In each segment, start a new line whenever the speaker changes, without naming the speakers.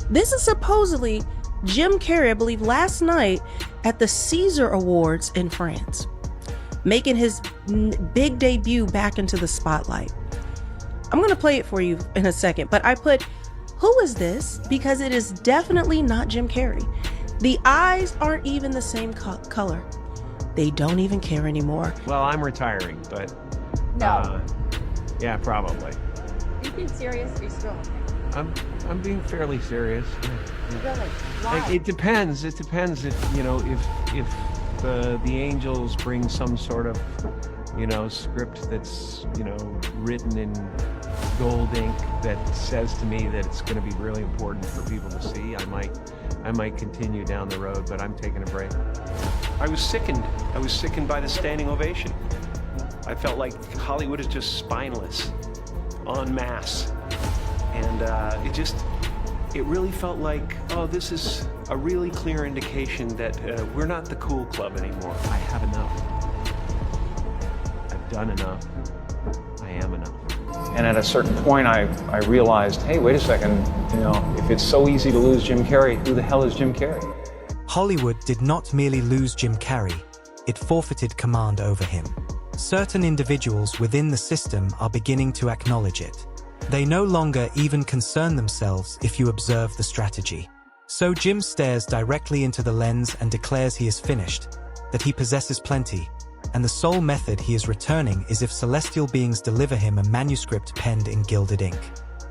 This is supposedly Jim Carrey, I believe last night at the Caesar Awards in France, making his big debut back into the spotlight. I'm going to play it for you in a second, but I put, who is this? Because it is definitely not Jim Carrey. The eyes aren't even the same color. They don't even care anymore.
Well, I'm retiring, but
No.
yeah, probably.
Are you being serious or are you scrolling?
I'm being fairly serious.
Really? Why?
It depends. It depends if the angels bring some sort of script that's written in gold ink that says to me that it's going to be really important for people to see. I might continue down the road, but I'm taking a break.
I was sickened. I was sickened by the standing ovation. I felt like Hollywood is just spineless, en masse. And it really felt like, oh, this is a really clear indication that we're not the cool club anymore. I have enough. I've done enough. I am enough.
And at a certain point, I realized, hey, wait a second, if it's so easy to lose Jim Carrey, who the hell is Jim Carrey?
Hollywood did not merely lose Jim Carrey, it forfeited command over him. Certain individuals within the system are beginning to acknowledge it. They no longer even concern themselves if you observe the strategy. So Jim stares directly into the lens and declares he is finished, that he possesses plenty, and the sole method he is returning is if celestial beings deliver him a manuscript penned in gilded ink.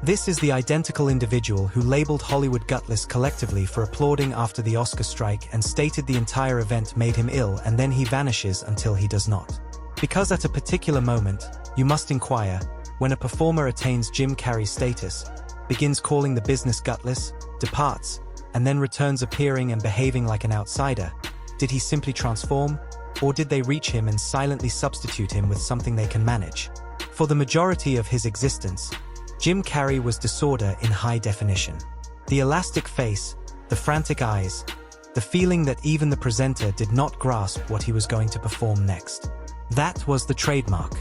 This is the identical individual who labeled Hollywood gutless collectively for applauding after the Oscar strike and stated the entire event made him ill, and then he vanishes until he does not. Because at a particular moment, you must inquire, when a performer attains Jim Carrey status, begins calling the business gutless, departs, and then returns appearing and behaving like an outsider, did he simply transform, or did they reach him and silently substitute him with something they can manage? For the majority of his existence, Jim Carrey was disorder in high definition. The elastic face, the frantic eyes, the feeling that even the presenter did not grasp what he was going to perform next. That was the trademark.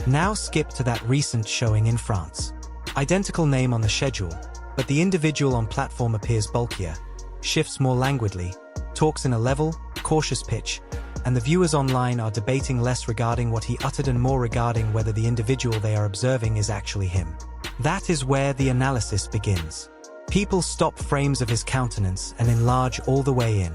Now skip to that recent showing in France. Identical name on the schedule, but the individual on platform appears bulkier, shifts more languidly, talks in a level, cautious pitch, and the viewers online are debating less regarding what he uttered and more regarding whether the individual they are observing is actually him. That is where the analysis begins. People stop frames of his countenance and enlarge all the way in.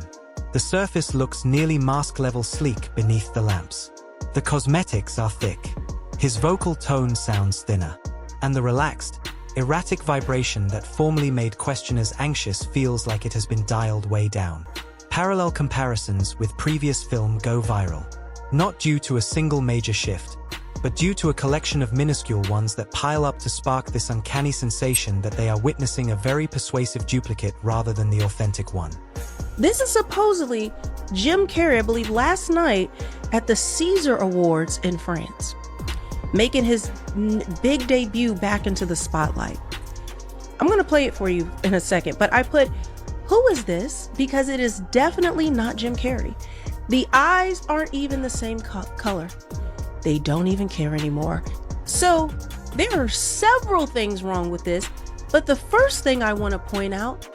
The surface looks nearly mask-level sleek beneath the lamps. The cosmetics are thick. His vocal tone sounds thinner. And the relaxed, erratic vibration that formerly made questioners anxious feels like it has been dialed way down. Parallel comparisons with previous film go viral. Not due to a single major shift, but due to a collection of minuscule ones that pile up to spark this uncanny sensation that they are witnessing a very persuasive duplicate rather than the authentic one.
This is supposedly Jim Carrey, I believe last night at the Caesar Awards in France, making his big debut back into the spotlight. I'm going to play it for you in a second, but I put, who is this? Because it is definitely not Jim Carrey. The eyes aren't even the same color. They don't even care anymore. So there are several things wrong with this, but the first thing I want to point out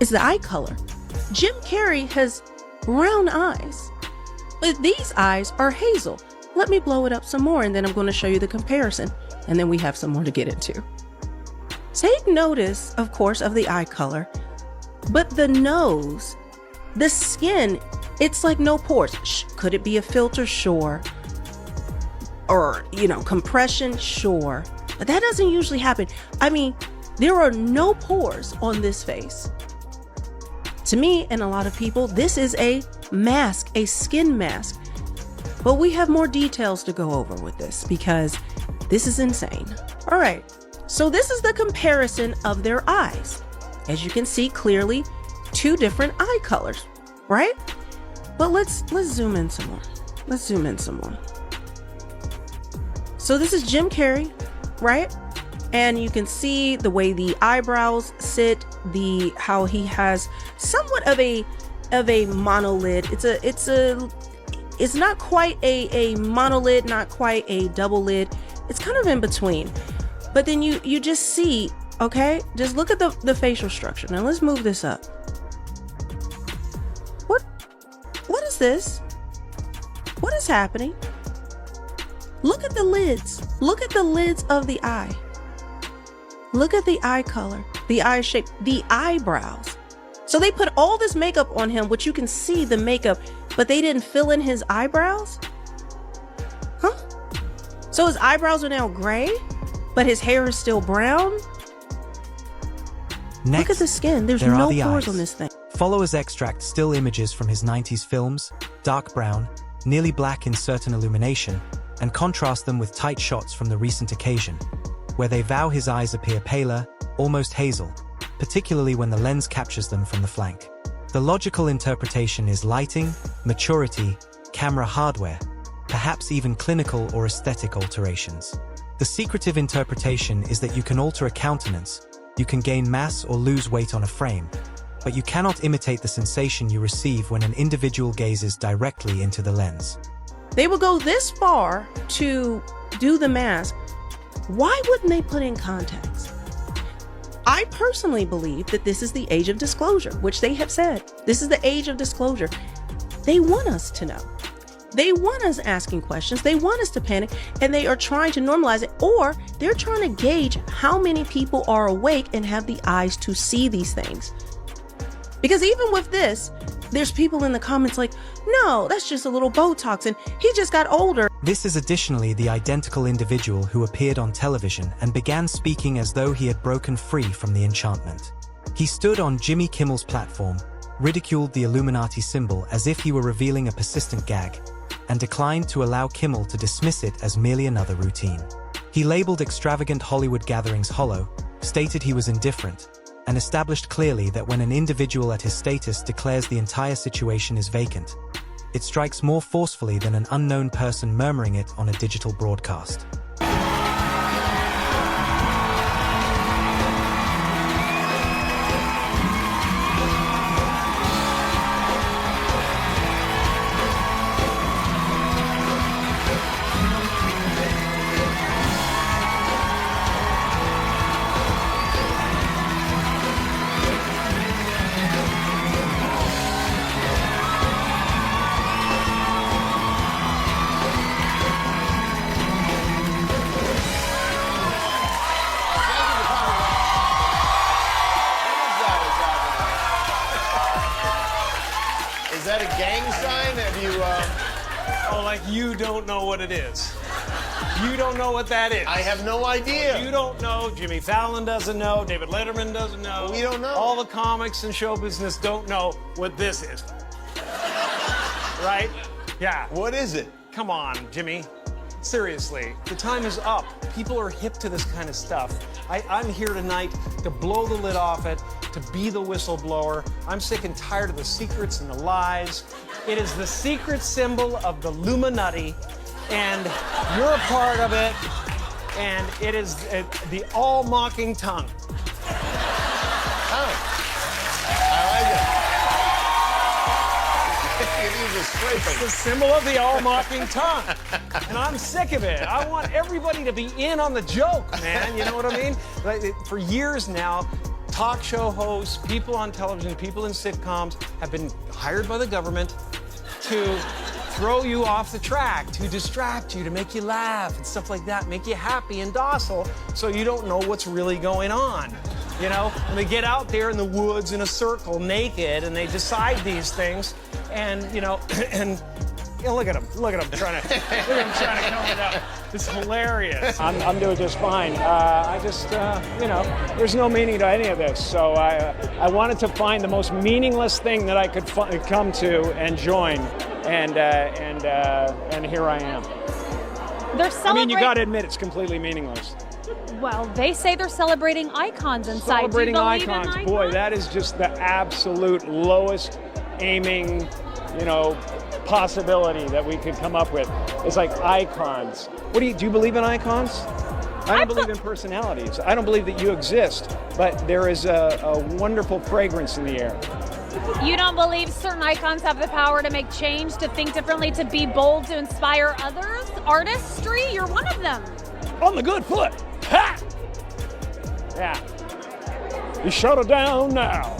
is the eye color. Jim Carrey has brown eyes, but these eyes are hazel. Let me blow it up some more, and then I'm going to show you the comparison, and then we have some more to get into. Take notice, of course, of the eye color, but the nose, the skin, it's like no pores. Could it be a filter? Sure. Or, compression? Sure. But that doesn't usually happen. I mean, there are no pores on this face. To me and a lot of people, this is a mask, a skin mask. But we have more details to go over with this because this is insane. All right, so this is the comparison of their eyes. As you can see clearly, two different eye colors, right? But let's zoom in some more. Let's zoom in some more. So this is Jim Carrey, right? And you can see the way the eyebrows sit, how he has somewhat of a monolid. It's not quite a monolid, not quite a double lid. It's kind of in between. But then you just see Okay, just look at the facial structure. Now let's move this up. What is this? What is happening? Look at the lids. Look at the lids of the eye. Look at the eye color, the eye shape, the eyebrows. So they put all this makeup on him, which you can see the makeup, but they didn't fill in his eyebrows? Huh? So his eyebrows are now gray, but his hair is still brown?
Next,
look at the skin. There's
there
no
are the
pores
eyes.
on this thing.
Followers extract still images from his 90s films, dark brown, nearly black in certain illumination, and contrast them with tight shots from the recent occasion, where they vow his eyes appear paler, almost hazel, particularly when the lens captures them from the flank. The logical interpretation is lighting, maturity, camera hardware, perhaps even clinical or aesthetic alterations. The secretive interpretation is that you can alter a countenance, you can gain mass or lose weight on a frame, but you cannot imitate the sensation you receive when an individual gazes directly into the lens.
They would go this far to do the mask. Why wouldn't they put in contacts? I personally believe that this is the age of disclosure, which they have said. This is the age of disclosure. They want us to know. They want us asking questions. They want us to panic, and they are trying to normalize it, or they're trying to gauge how many people are awake and have the eyes to see these things. Because even with this, there's people in the comments like, no, that's just a little Botox and he just got older.
This is additionally the identical individual who appeared on television and began speaking as though he had broken free from the enchantment. He stood on Jimmy Kimmel's platform, ridiculed the Illuminati symbol as if he were revealing a persistent gag, and declined to allow Kimmel to dismiss it as merely another routine. He labeled extravagant Hollywood gatherings hollow, stated he was indifferent, and established clearly that when an individual at his status declares the entire situation is vacant, it strikes more forcefully than an unknown person murmuring it on a digital broadcast.
Is that a gang sign? Have you,
Oh, like you don't know what it is. You don't know what that is.
I have no idea.
You don't know. Jimmy Fallon doesn't know. David Letterman doesn't know.
We don't know.
All the comics and show business don't know what this is. Right? Yeah.
What is it?
Come on, Jimmy. Seriously, the time is up. People are hip to this kind of stuff. I'm here tonight to blow the lid off it, to be the whistleblower. I'm sick and tired of the secrets and the lies. It is the secret symbol of the Illuminati, and you're a part of it, and it is the all-mocking tongue.
Oh. I like it.
It's the symbol of the all-mocking tongue. And I'm sick of it. I want everybody to be in on the joke, man. You know what I mean? Like, for years now, talk show hosts, people on television, people in sitcoms have been hired by the government to throw you off the track, to distract you, to make you laugh and stuff like that, make you happy and docile so you don't know what's really going on. You know, and they get out there in the woods in a circle naked and they decide these things. And, you know, and you know, look at him trying to come it up. It's hilarious.
I'm doing just fine. I just, you know, there's no meaning to any of this. So I wanted to find the most meaningless thing that I could come to and join. And here I am.
They're celebrating.
I mean, you got to admit it's completely meaningless.
Well, they say they're celebrating icons inside.
Celebrating
Do you believe in
icons. Boy, that is just the absolute lowest aiming, you know, possibility that we could come up with. It's like icons. Do you believe in icons? I don't believe in personalities. I don't believe that you exist, but there is a wonderful fragrance in the air.
You don't believe certain icons have the power to make change, to think differently, to be bold, to inspire others? Artistry, you're one of them.
On the good foot. Ha! Yeah. You shut it down now.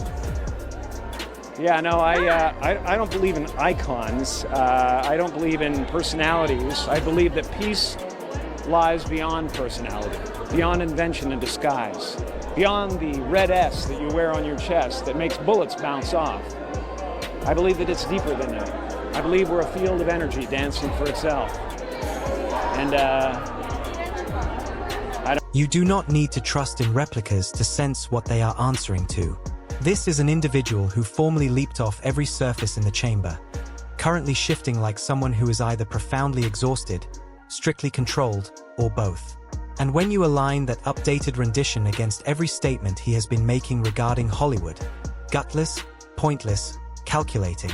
Yeah, no, I don't believe in icons. I don't believe in personalities. I believe that peace lies beyond personality, beyond invention and disguise, beyond the red S that you wear on your chest that makes bullets bounce off. I believe that it's deeper than that. I believe we're a field of energy dancing for itself. And
You do not need to trust in replicas to sense what they are answering to. This is an individual who formerly leaped off every surface in the chamber, currently shifting like someone who is either profoundly exhausted, strictly controlled, or both. And when you align that updated rendition against every statement he has been making regarding Hollywood, gutless, pointless, calculating,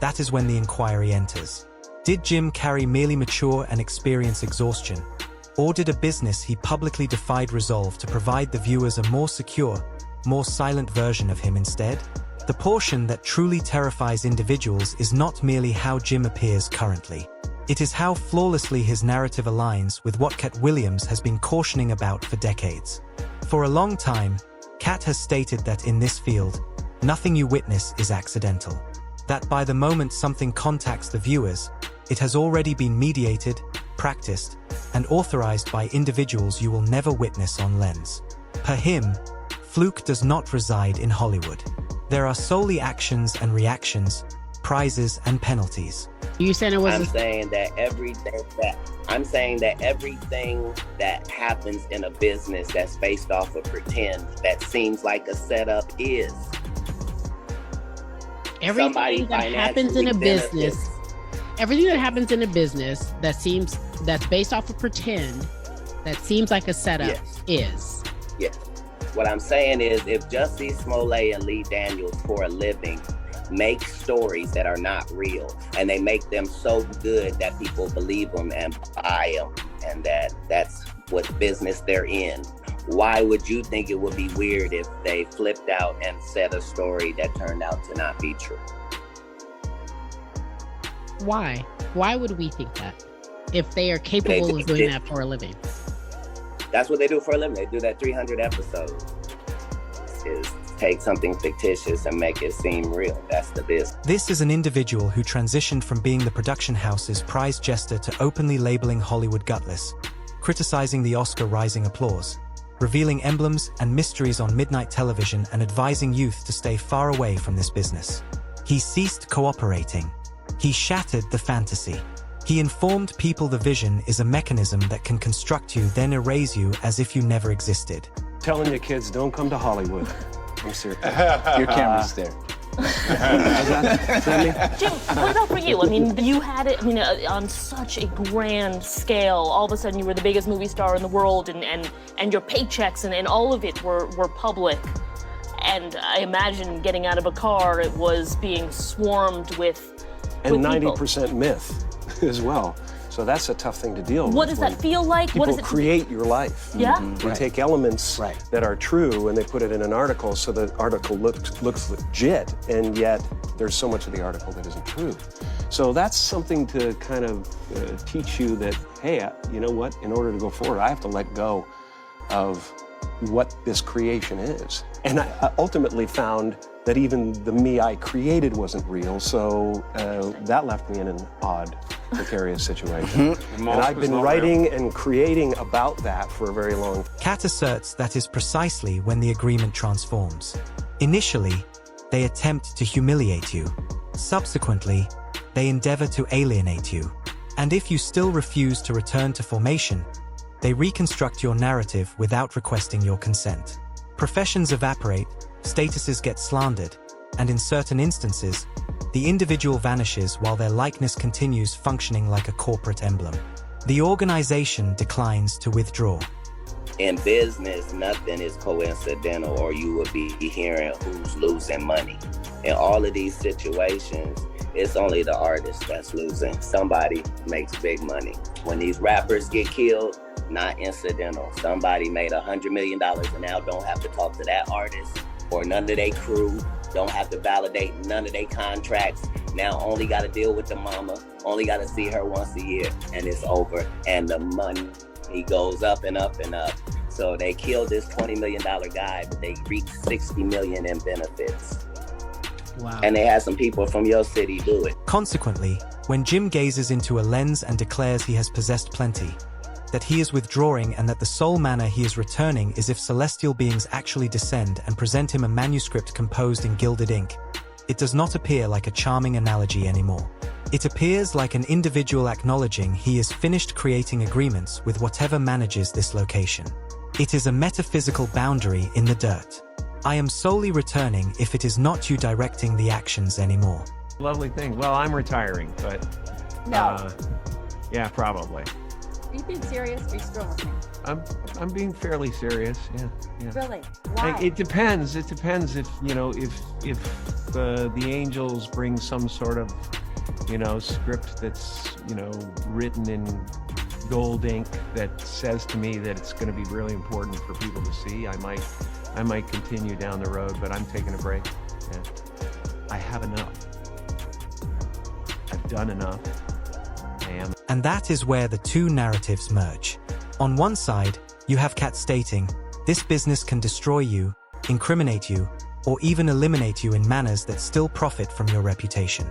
that is when the inquiry enters. Did Jim Carrey merely mature and experience exhaustion? Or did a business he publicly defied resolve to provide the viewers a more secure, more silent version of him instead? The portion that truly terrifies individuals is not merely how Jim appears currently. It is how flawlessly his narrative aligns with what Katt Williams has been cautioning about for decades. For a long time, Katt has stated that in this field, nothing you witness is accidental. That by the moment something contacts the viewers, it has already been mediated, practiced, and authorized by individuals you will never witness on lens. Per him, fluke does not reside in Hollywood. There are solely actions and reactions, prizes and penalties.
You saying it was?
I'm saying that everything that happens in a business that's based off of pretend, that seems like a setup, is.
Everything that happens in a business, everything that happens in a business that's based off of pretend, that seems like a setup, is.
Yes. What I'm saying is, if Jussie Smollett and Lee Daniels for a living make stories that are not real, and they make them so good that people believe them and buy them, and that's what business they're in, why would you think it would be weird if they flipped out and said a story that turned out to not be true?
Why? Why would we think that? If they are capable of doing that for a living.
That's what they do for a living. They do that 300 episodes. Is take something fictitious and make it seem real. That's the business.
This is an individual who transitioned from being the production house's prize jester to openly labeling Hollywood gutless, criticizing the Oscar rising applause, revealing emblems and mysteries on midnight television and advising youth to stay far away from this business. He ceased cooperating. He shattered the fantasy. He informed people the vision is a mechanism that can construct you, then erase you as if you never existed.
Telling your kids, don't come to Hollywood. I'm serious.
Your camera's there.
Jim, what about for you? I mean, you had it, on such a grand scale. All of a sudden, you were the biggest movie star in the world, and your paychecks and all of it were public. And I imagine getting out of a car, it was being swarmed with
And 90%
people.
myth as well. So that's a tough thing to deal with.
What does that feel like?
People
What does it
create your life.
Yeah?
They take elements that are true and they put it in an article so the article looks legit, and yet there's so much of the article that isn't true. So that's something to kind of teach you that, hey, you know what? In order to go forward, I have to let go of what this creation is. And I ultimately found that even the me I created wasn't real, so that left me in an odd, precarious situation. And I've been writing and creating about that for a very long time.
Katt asserts that is precisely when the agreement transforms. Initially, they attempt to humiliate you. Subsequently, they endeavor to alienate you. And if you still refuse to return to formation, they reconstruct your narrative without requesting your consent. Professions evaporate, statuses get slandered, and in certain instances, the individual vanishes while their likeness continues functioning like a corporate emblem. The organization declines to withdraw.
In business, nothing is coincidental, or you would be hearing who's losing money. In all of these situations, it's only the artist that's losing. Somebody makes big money. When these rappers get killed, not incidental. Somebody made $100 million and now don't have to talk to that artist or none of their crew, don't have to validate none of their contracts. Now only got to deal with the mama, only got to see her once a year, and it's over. And the money, he goes up and up and up. So they killed this $20 million guy, but they reaped $60 million in benefits.
Wow.
And they had some people from your city do it.
Consequently, when Jim gazes into a lens and declares he has possessed plenty, that he is withdrawing and that the sole manner he is returning is if celestial beings actually descend and present him a manuscript composed in gilded ink, it does not appear like a charming analogy anymore. It appears like an individual acknowledging he is finished creating agreements with whatever manages this location. It is a metaphysical boundary in the dirt. I am solely returning if it is not you directing the actions anymore.
Lovely thing. Well, I'm retiring, but
No.
yeah, probably.
Are you being serious or are you screwing with me?
I'm being fairly serious. Yeah.
Really? Why?
It depends. It depends if the angels bring some sort of script that's written in gold ink that says to me that it's going to be really important for people to see. I might continue down the road, but I'm taking a break. Yeah. I have enough. I've done enough. I am.
And that is where the two narratives merge. On one side, you have Katt stating, this business can destroy you, incriminate you, or even eliminate you in manners that still profit from your reputation.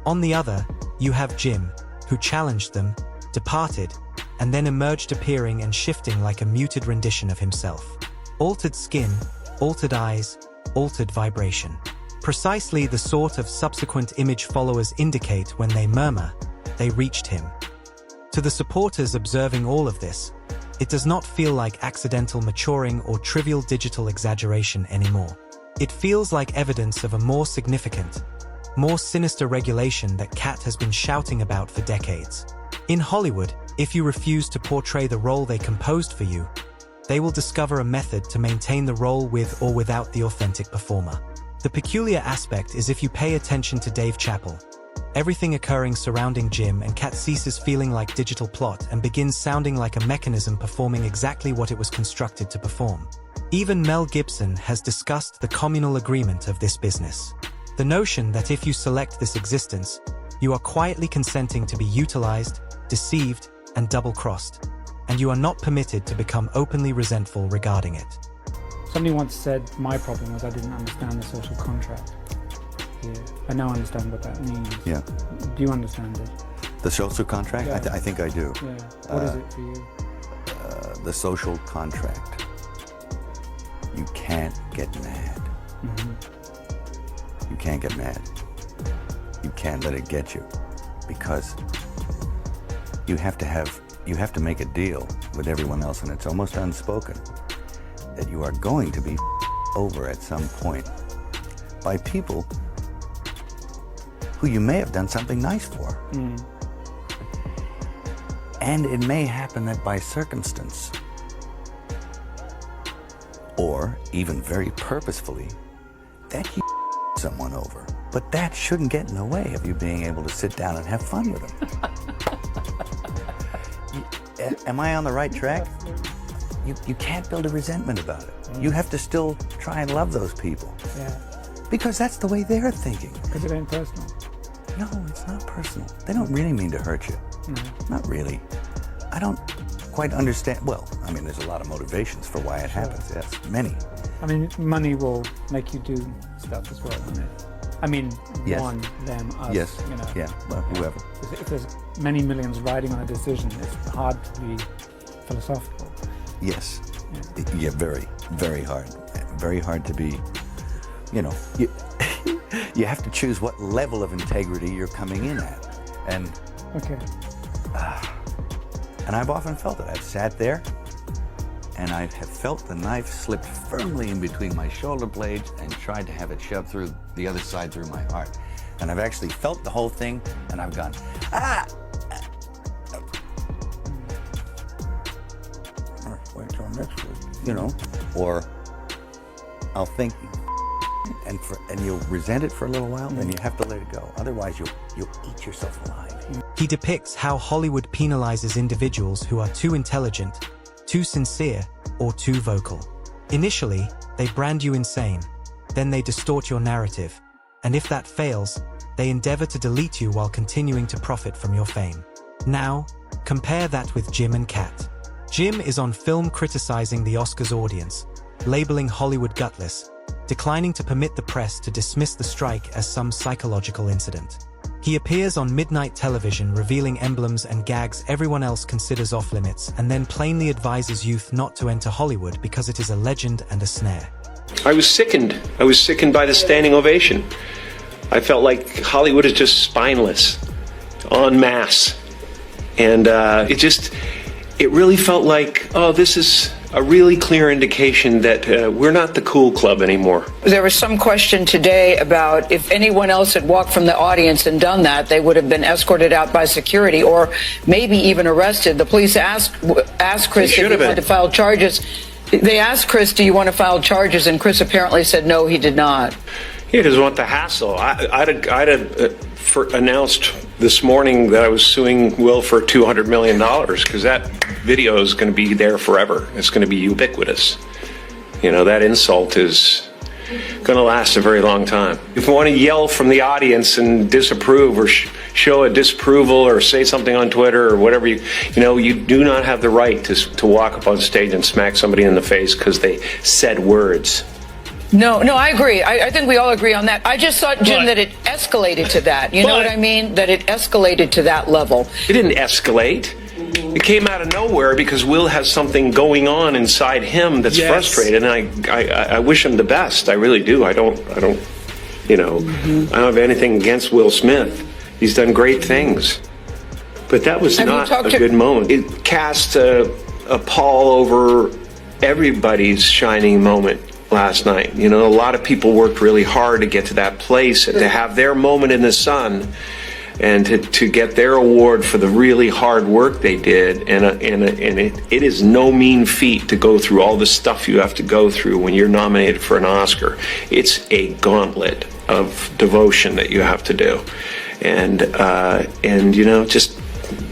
On the other, you have Jim, who challenged them, departed, and then emerged appearing and shifting like a muted rendition of himself. Altered skin, altered eyes, altered vibration. Precisely the sort of subsequent image followers indicate when they murmur, they reached him. To the supporters observing all of this, it does not feel like accidental maturing or trivial digital exaggeration anymore. It feels like evidence of a more significant, more sinister regulation that Katt has been shouting about for decades. In Hollywood, if you refuse to portray the role they composed for you, they will discover a method to maintain the role with or without the authentic performer. The peculiar aspect is if you pay attention to Dave Chappelle, everything occurring surrounding Jim and Katt ceases feeling like digital plot and begins sounding like a mechanism performing exactly what it was constructed to perform. Even Mel Gibson has discussed the communal agreement of this business. The notion that if you select this existence, you are quietly consenting to be utilized, deceived, and double-crossed, and you are not permitted to become openly resentful regarding it.
Somebody once said my problem was I didn't understand the social contract. Yeah, I now understand what that means.
Yeah.
Do you understand it?
The social contract?
Yeah.
I think I do.
Yeah. What is it for you?
The social contract. You can't get mad. You can't get mad. You can't let it get you, because you have to make a deal with everyone else, and it's almost unspoken that you are going to be over at some point by people who you may have done something nice for. And it may happen that by circumstance, or even very purposefully, that you someone over. But that shouldn't get in the way of you being able to sit down and have fun with them. Am I on the right track? You can't build a resentment about it. You have to still try and love those people.
Yeah.
Because that's the way they're thinking.
Because it ain't personal.
No, it's not personal. They don't really mean to hurt you.
No.
Not really. I don't quite understand. Well, I mean, there's a lot of motivations for why it happens. Yes, many.
I mean, money will make you do stuff as well, won't it? I mean,
Yes.
one, them, us,
Yes.
you know.
Yeah, well, whoever.
If there's many millions riding on a decision, it's hard to be philosophical.
Yes. Yeah, very, very hard. Very hard to be, you you have to choose what level of integrity you're coming in at. And
Okay.
And I've often felt it. I've sat there and I have felt the knife slip firmly in between my shoulder blades and tried to have it shoved through the other side through my heart. And I've actually felt the whole thing and I've gone, ah! All right, wait till next week, or I'll think, and you'll resent it for a little while, and you have to let it go. Otherwise, you'll eat yourself alive.
He depicts how Hollywood penalizes individuals who are too intelligent, too sincere, or too vocal. Initially, they brand you insane, then they distort your narrative, and if that fails, they endeavor to delete you while continuing to profit from your fame. Now, compare that with Jim and Katt. Jim is on film criticizing the Oscars audience, labeling Hollywood gutless, declining to permit the press to dismiss the strike as some psychological incident. He appears on midnight television revealing emblems and gags everyone else considers off-limits, and then plainly advises youth not to enter Hollywood because it is a legend and a snare.
I was sickened. I was sickened by the standing ovation. I felt like Hollywood is just spineless, en masse. And it really felt like, oh, this is a really clear indication that we're not the cool club anymore.
There was some question today about if anyone else had walked from the audience and done that, they would have been escorted out by security or maybe even arrested. The police asked Chris if he wanted to file charges. They asked Chris, do you want to file charges? And Chris apparently said no, he did not.
He doesn't want the hassle. I'd have announced this morning that I was suing Will for $200 million because that video is going to be there forever. It's going to be ubiquitous. You know, that insult is going to last a very long time. If you want to yell from the audience and disapprove or show a disapproval or say something on Twitter or whatever, you do not have the right to walk up on stage and smack somebody in the face because they said words.
No, I agree. I think we all agree on that. I just thought, Jim, that it escalated to that. You know what I mean? That it escalated to that level.
It didn't escalate. It came out of nowhere because Will has something going on inside him that's frustrated, and I wish him the best. I really do. I don't have anything against Will Smith. He's done great things. But that was not a good moment. It cast a pall over everybody's shining moment last night. You know, a lot of people worked really hard to get to that place and to have their moment in the sun and to get their award for the really hard work they did. And it is no mean feat to go through all the stuff you have to go through when you're nominated for an Oscar. It's a gauntlet of devotion that you have to do. And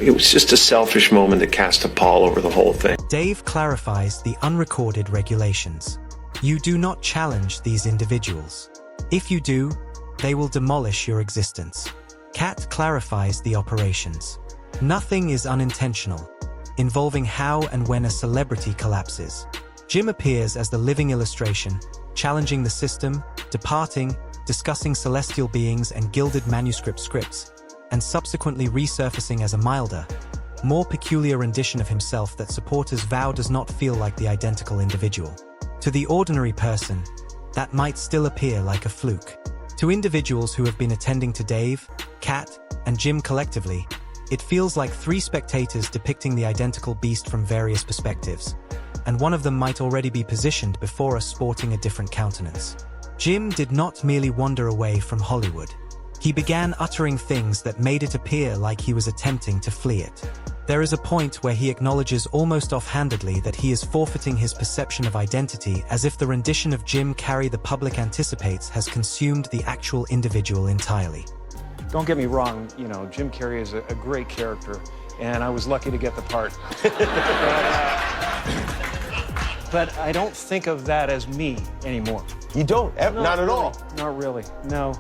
it was just a selfish moment that cast a pall over the whole thing.
Dave clarifies the unrecorded regulations. You do not challenge these individuals. If you do, they will demolish your existence. Katt clarifies the operations. Nothing is unintentional, involving how and when a celebrity collapses. Jim appears as the living illustration, challenging the system, departing, discussing celestial beings and gilded manuscript scripts, and subsequently resurfacing as a milder, more peculiar rendition of himself that supporters vow does not feel like the identical individual. To the ordinary person, that might still appear like a fluke. To individuals who have been attending to Dave, Katt, and Jim collectively, it feels like three spectators depicting the identical beast from various perspectives, and one of them might already be positioned before us sporting a different countenance. Jim did not merely wander away from Hollywood. He began uttering things that made it appear like he was attempting to flee it. There is a point where he acknowledges almost offhandedly that he is forfeiting his perception of identity, as if the rendition of Jim Carrey the public anticipates has consumed the actual individual entirely.
Don't get me wrong, Jim Carrey is a great character, and I was lucky to get the part. But I don't think of that as me anymore.
You don't? Not at all?
Not really, no.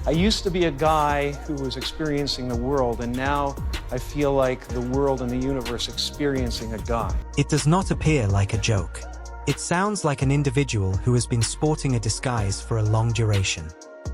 I used to be a guy who was experiencing the world, and now I feel like the world and the universe experiencing a guy.
It does not appear like a joke. It sounds like an individual who has been sporting a disguise for a long duration.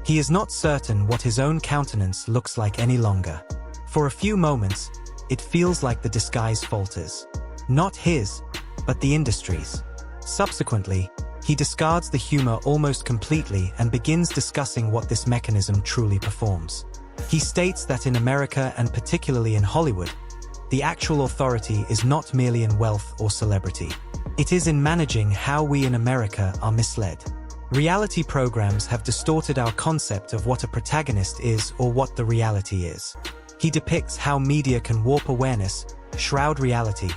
He is not certain what his own countenance looks like any longer. For a few moments, it feels like the disguise falters. Not his, but the industry's. Subsequently, he discards the humor almost completely and begins discussing what this mechanism truly performs. He states that in America, and particularly in Hollywood, the actual authority is not merely in wealth or celebrity. It is in managing how we in America are misled. Reality programs have distorted our concept of what a protagonist is or what the reality is. He depicts how media can warp awareness, shroud reality,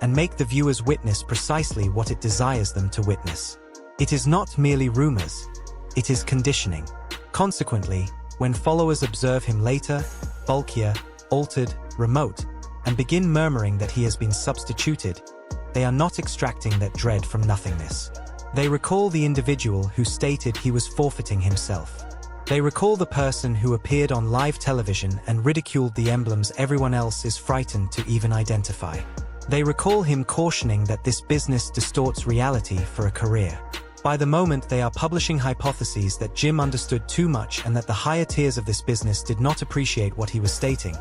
and make the viewers witness precisely what it desires them to witness. It is not merely rumors, it is conditioning. Consequently, when followers observe him later, bulkier, altered, remote, and begin murmuring that he has been substituted, they are not extracting that dread from nothingness. They recall the individual who stated he was forfeiting himself. They recall the person who appeared on live television and ridiculed the emblems everyone else is frightened to even identify. They recall him cautioning that this business distorts reality for a career. By the moment, they are publishing hypotheses that Jim understood too much and that the higher tiers of this business did not appreciate what he was stating.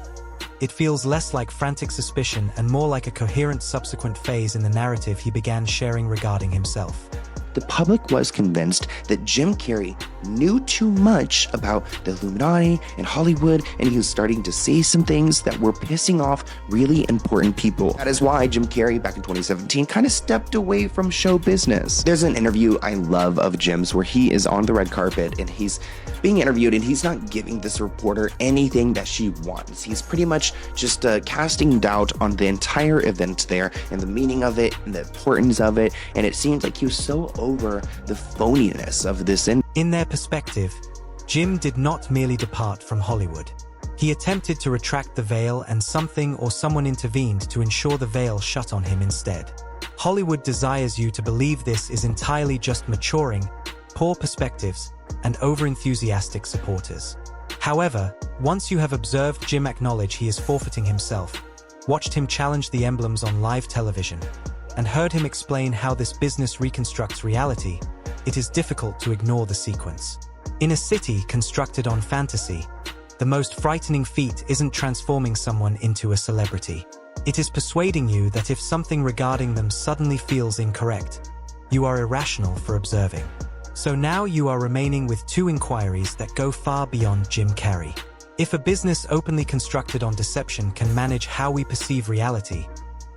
It feels less like frantic suspicion and more like a coherent subsequent phase in the narrative he began sharing regarding himself.
The public was convinced that Jim Carrey knew too much about the Illuminati and Hollywood, and he was starting to say some things that were pissing off really important people. That is why Jim Carrey, back in 2017, kind of stepped away from show business. There's an interview I love of Jim's where he is on the red carpet and he's being interviewed, and he's not giving this reporter anything that she wants. He's pretty much just casting doubt on the entire event there and the meaning of it and the importance of it, and it seems like he was so over the phoniness of this.
In their perspective, Jim did not merely depart from Hollywood. He attempted to retract the veil, and something or someone intervened to ensure the veil shut on him instead. Hollywood desires you to believe this is entirely just maturing, poor perspectives, and over-enthusiastic supporters. However, once you have observed Jim acknowledge he is forfeiting himself, watched him challenge the emblems on live television, and heard him explain how this business reconstructs reality, it is difficult to ignore the sequence. In a city constructed on fantasy, the most frightening feat isn't transforming someone into a celebrity. It is persuading you that if something regarding them suddenly feels incorrect, you are irrational for observing. So now you are remaining with two inquiries that go far beyond Jim Carrey. If a business openly constructed on deception can manage how we perceive reality,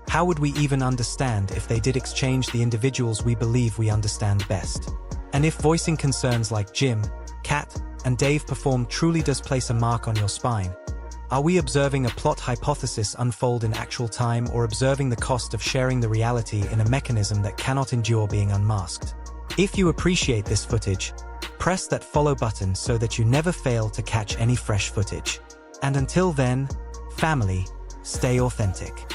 how would we even understand if they did exchange the individuals we believe we understand best? And if voicing concerns like Jim, Katt, and Dave perform truly does place a mark on your spine, are we observing a plot hypothesis unfold in actual time, or observing the cost of sharing the reality in a mechanism that cannot endure being unmasked? If you appreciate this footage, press that follow button so that you never fail to catch any fresh footage. And until then, family, stay authentic.